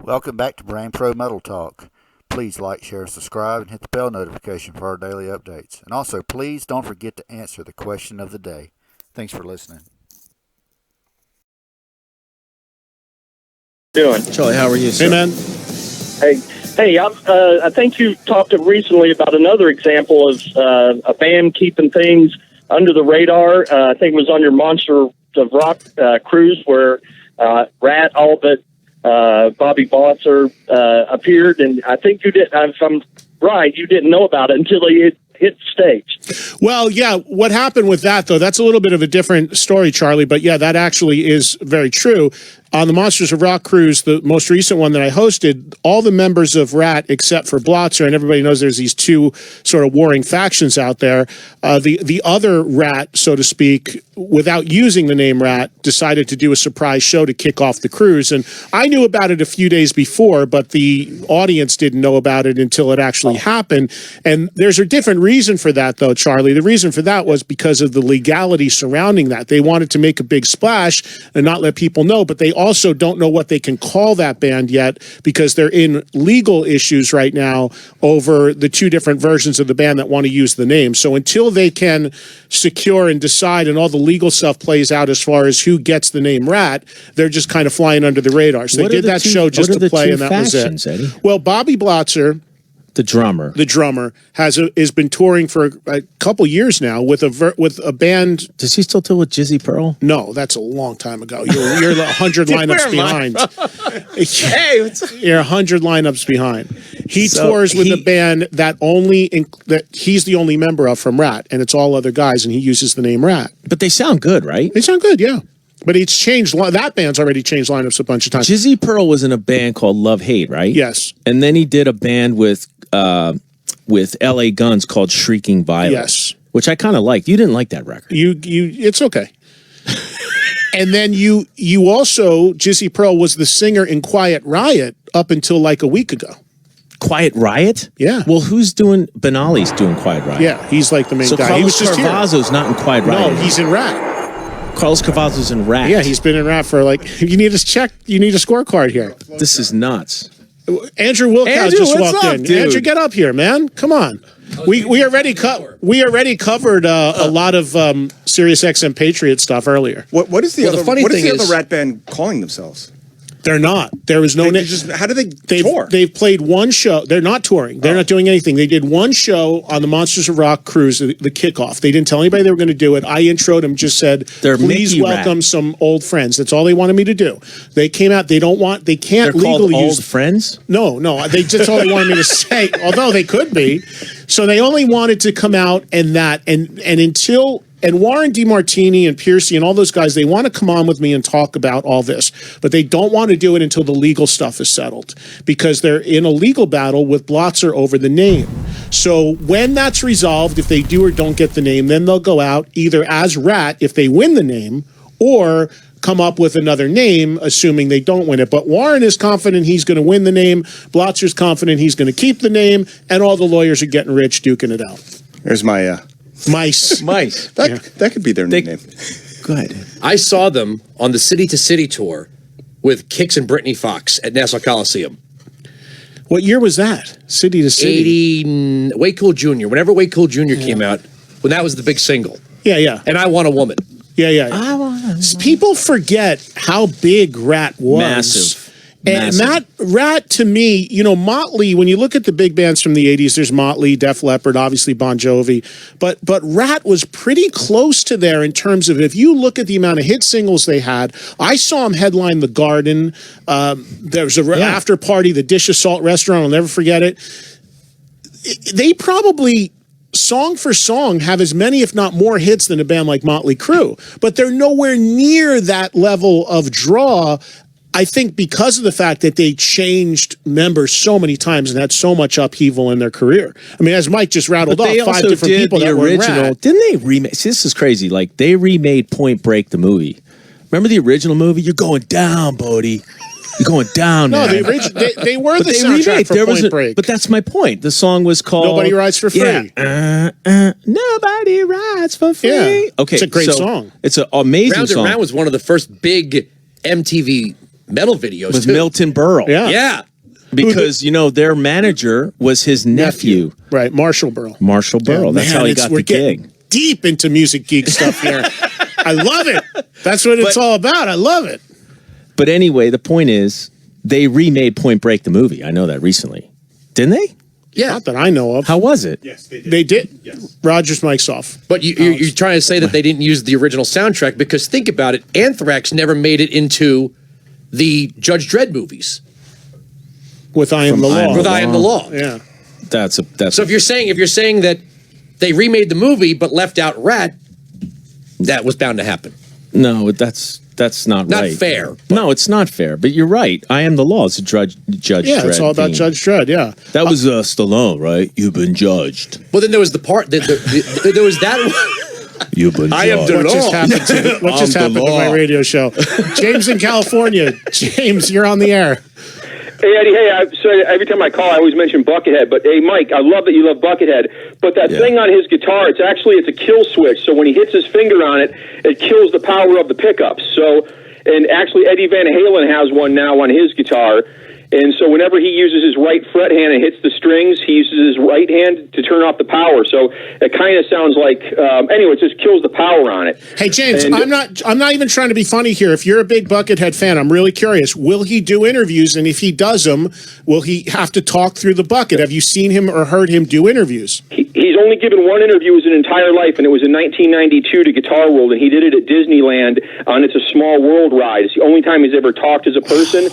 Welcome back to Brain Pro Metal Talk. Please like, share, subscribe, and hit the bell notification for our daily updates. And also, please don't forget to answer the question of the day. Thanks for listening. Doing? Charlie, how are you, sir? Hey, man. Hey, I think you talked recently about another example of a band keeping things under the radar. I think it was on your Monster of Rock cruise where Rat, all but Bobby Blotzer appeared, and I think you did. If I'm right, you didn't know about it until he hit the stage. Well, yeah, what happened with that, though, that's a little bit of a different story, Charlie, but yeah, that actually is very true. On the Monsters of Rock cruise, the most recent one that I hosted, all the members of Rat, except for Blotzer, and everybody knows there's these two sort of warring factions out there, the other Rat, so to speak, without using the name Rat, decided to do a surprise show to kick off the cruise. And I knew about it a few days before, but the audience didn't know about it until it actually happened. And there's a different reason for that, though, Charlie. The reason for that was because of the legality surrounding that. They wanted to make a big splash and not let people know, but they also don't know what they can call that band yet because they're in legal issues right now over the two different versions of the band that want to use the name. So until they can secure and decide and all the legal stuff plays out as far as who gets the name Rat, they're just kind of flying under the radar. So they did that show just to play, and that was it. Eddie? Well, Bobby Blotzer, The drummer has been touring for a couple years now with a band. Does he still tour with Jizzy Pearl? No, that's a long time ago. You're 100 lineups behind. Hey, you're 100 lineups behind. He tours with a band that he's the only member of from Rat, and it's all other guys, and he uses the name Rat. but they sound good, right? They sound good, yeah. But it's changed. That band's already changed lineups a bunch of times. Jizzy Pearl was in a band called Love Hate, right? Yes. And then he did a band with LA Guns called Shrieking Violence. Yes. Which I kind of liked. You didn't like that record. It's okay. And then you also, Jizzy Pearl was the singer in Quiet Riot up until like a week ago. Quiet Riot? Yeah. Well, who's doing Benali's doing Quiet Riot? Yeah, he's like the main guy. Carlos He was just Carvazzo's not in Quiet Riot. No, anymore. he's in Rat. Carlos Carvazzo's in Rat. Yeah, he's been in Rat for you need a scorecard here. This is nuts. Andrew Wilkow just walked in. Dude? Andrew, get up here, man. Come on. We already covered a lot of Sirius XM Patriot stuff earlier. What is the other Rat band calling themselves? They're not. There was no name. How do they tour? They've played one show. They're not touring. They're not doing anything. They did one show on the Monsters of Rock cruise, the kickoff. They didn't tell anybody they were going to do it. I introed them, just said, please welcome some old friends. That's all they wanted me to do. They came out. They can't legally use old friends? No. That's all they wanted me to say, although they could be. So they only wanted to come out and until... And Warren DeMartini and Piercy and all those guys, they want to come on with me and talk about all this, but they don't want to do it until the legal stuff is settled because they're in a legal battle with Blotzer over the name. So when that's resolved, if they do or don't get the name, then they'll go out either as Rat if they win the name or come up with another name, assuming they don't win it. But Warren is confident he's going to win the name. Blotzer's confident he's going to keep the name, and all the lawyers are getting rich duking it out. There's my... Mice. That could be their nickname. Good. I saw them on the City to City tour with Kix and Brittany Fox at Nassau Coliseum. What year was that? City to City? 80, Way Cool Jr. Whenever Way Cool Jr. came out, when that was the big single. Yeah. And I Want a Woman. Yeah. People forget how big Rat was. Massive. And Rat, to me, Motley, when you look at the big bands from the 80s, there's Motley, Def Leppard, obviously Bon Jovi, but Rat was pretty close to there in terms of, if you look at the amount of hit singles they had. I saw them headline The Garden. There was an after party, the Dish of Salt restaurant, I'll never forget it. They probably... song for song have as many, if not more, hits than a band like Motley Crue, but they're nowhere near that level of draw. I think because of the fact that they changed members so many times and had so much upheaval in their career. I mean, as Mike just rattled off, 5 different people that were in Rat. Didn't they remake? See, this is crazy. Like, they remade Point Break, the movie. Remember the original movie? You're going down, Bodie. You're going down. No, man. they were the soundtrack for Point Break. But that's my point. The song was called Nobody Rides for Free. Nobody Rides for Free. Yeah. Okay, it's a great song. It's an amazing Round song. and Round was one of the first big MTV metal videos With too. Milton Berle. Yeah. Because, their manager was his nephew. Right, Marshall Berle. Marshall Berle. Yeah, That's man, how he got the gig. Deep into music geek stuff here. I love it. That's what it's all about. I love it. But anyway, the point is, they remade Point Break the movie. I know that recently. Didn't they? Yeah. Not that I know of. How was it? Yes, they did. They did? Yes. Roger's mic's off. But you're trying to say that they didn't use the original soundtrack because think about it, Anthrax never made it into the Judge Dredd movies. With I Am the Law. With I Am the Law. Yeah. So if you're saying that they remade the movie but left out Rat, that was bound to happen. No, that's not right. Not fair. No, it's not fair. But you're right. I Am the Law. It's a Judge Dredd. Yeah, it's all about theme. Judge Dredd. Yeah. That was Stallone, right? You've been judged. Well, then there was the part there was that one. You've been I am judged. the law. What just happened to my radio show? James in California. James, you're on the air. Hey, Eddie, so every time I call, I always mention Buckethead. But, hey, Mike, I love that you love Buckethead. But that thing on his guitar, it's a kill switch. So when he hits his finger on it, it kills the power of the pickups. So, and actually, Eddie Van Halen has one now on his guitar. And so whenever he uses his right fret hand and hits the strings, he uses his right hand to turn off the power. So it kind of sounds like, anyway, it just kills the power on it. Hey, James, and I'm not even trying to be funny here. If you're a big Buckethead fan, I'm really curious. Will he do interviews? And if he does them, will he have to talk through the bucket? Have you seen him or heard him do interviews? He's only given one interview his entire life, and it was in 1992 to Guitar World, and he did it at Disneyland on It's a Small World ride. It's the only time he's ever talked as a person.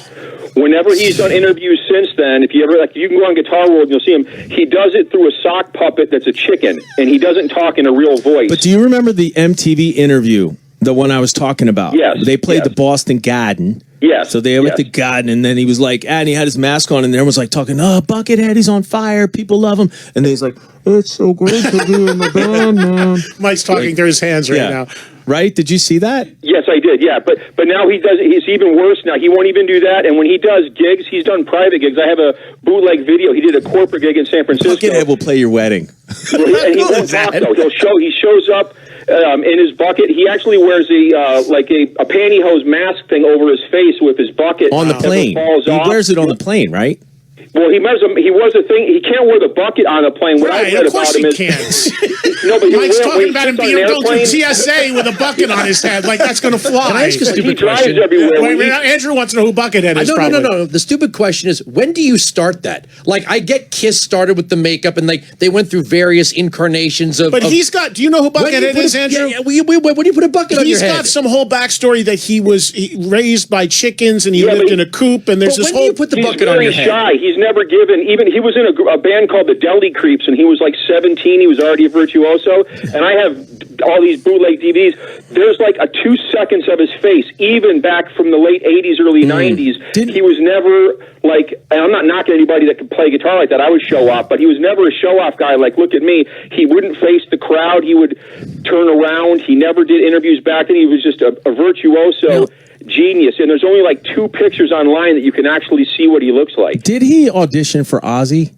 Whenever he's done interviews since then, if you can go on Guitar World and you'll see him, he does it through a sock puppet that's a chicken, and he doesn't talk in a real voice. But do you remember the MTV interview, the one I was talking about? Yes. They played the Boston Garden. Yes. So they were at the Garden, and then he was like, and he had his mask on, and everyone was like talking, Buckethead, he's on fire, people love him. And then he's like, it's so great to be in the band, man. Mike's talking through his hands right now. Right? Did you see that? Yes, I did. Yeah, but now he's even worse now. He won't even do that. And when he does gigs, he's done private gigs. I have a bootleg video. He did a corporate gig in San Francisco. Buckethead will play your wedding. And he won't talk though. He shows up in his bucket. He actually wears a pantyhose mask thing over his face with his bucket on the plane. He wears it on the plane, right? Well, he wears a thing. He can't wear the bucket on a plane. What I read of course about him he can't. No, but Mike's talking about him being able to TSA with a bucket on his head. Like, that's going to fly. Can I ask a stupid question? Wait, Andrew wants to know who Buckethead is. No. The stupid question is, when do you start that? Like, I get Kiss started with the makeup, and they went through various incarnations of. But he's got. Do you know who Buckethead is, Andrew? Yeah, when do you put a bucket on your head? He's got some whole backstory that he was raised by chickens and he lived in a coop, and there's this whole. When do you put the bucket on your head? He's very shy. He's never given. Even he was in a band called the Deli Creeps, and he was like 17. He was already a virtuoso, and I have all these bootleg DVDs. There's like a 2 seconds of his face, even back from the late 80s, early 90s. He was never like, and I'm not knocking anybody that could play guitar like that. I would show off, but he was never a show-off guy. Like, look at me. He wouldn't face the crowd. He would turn around. He never did interviews back then. He was just a virtuoso. Genius, and there's only like 2 pictures online that you can actually see what he looks like. Did he audition for Ozzy?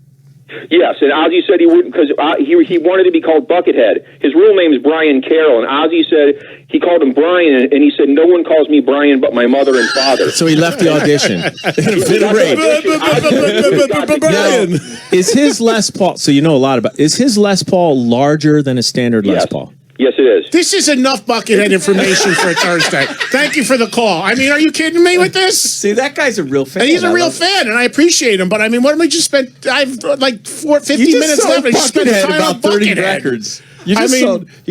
Yes, and Ozzy said he wouldn't because he wanted to be called Buckethead. His real name is Brian Carroll, and Ozzy said he called him Brian, and he said, no one calls me Brian but my mother and father. So he left the audition. Now, is his Les Paul, so you know a lot about, is his Les Paul larger than a standard Les Paul? Yes, it is. This is enough Buckethead information for a Thursday. Thank you for the call. I mean, are you kidding me with this? See, that guy's a real fan. And he's a real fan, and I appreciate him. But I mean, what am I just spent? I've like 50 minutes left. I just spent time about on 30 Buckethead. records. He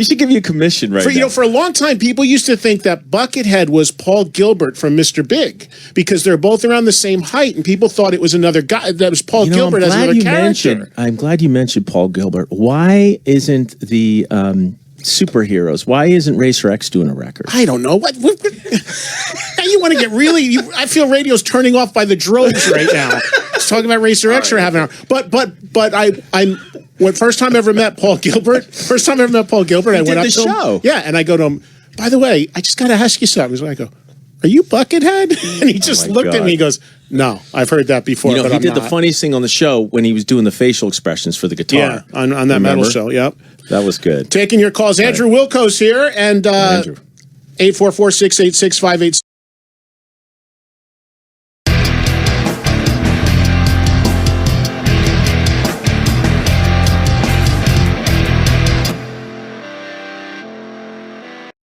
should give you a commission right now. For a long time, people used to think that Buckethead was Paul Gilbert from Mr. Big because they're both around the same height, and people thought it was another guy. That was Paul Gilbert as another character. I'm glad you mentioned Paul Gilbert. Why isn't the superheroes? Why isn't Racer X doing a record? I don't know. What now you want to get really? I feel radio's turning off by the droves right now. It's talking about Racer X for half an hour. But I'm when first time I ever met Paul Gilbert. I went up to him. Yeah, and I go to him. By the way, I just got to ask you something. So I go, are you Buckethead? And he just looked at me. He goes, no, I've heard that before. You know, but he I'm did not. the funsiest thing on the show when he was doing the facial expressions for the guitar. Yeah, on that metal show. Yep. That was good. Taking your calls. Andrew Wilco's here, and 844-686-58.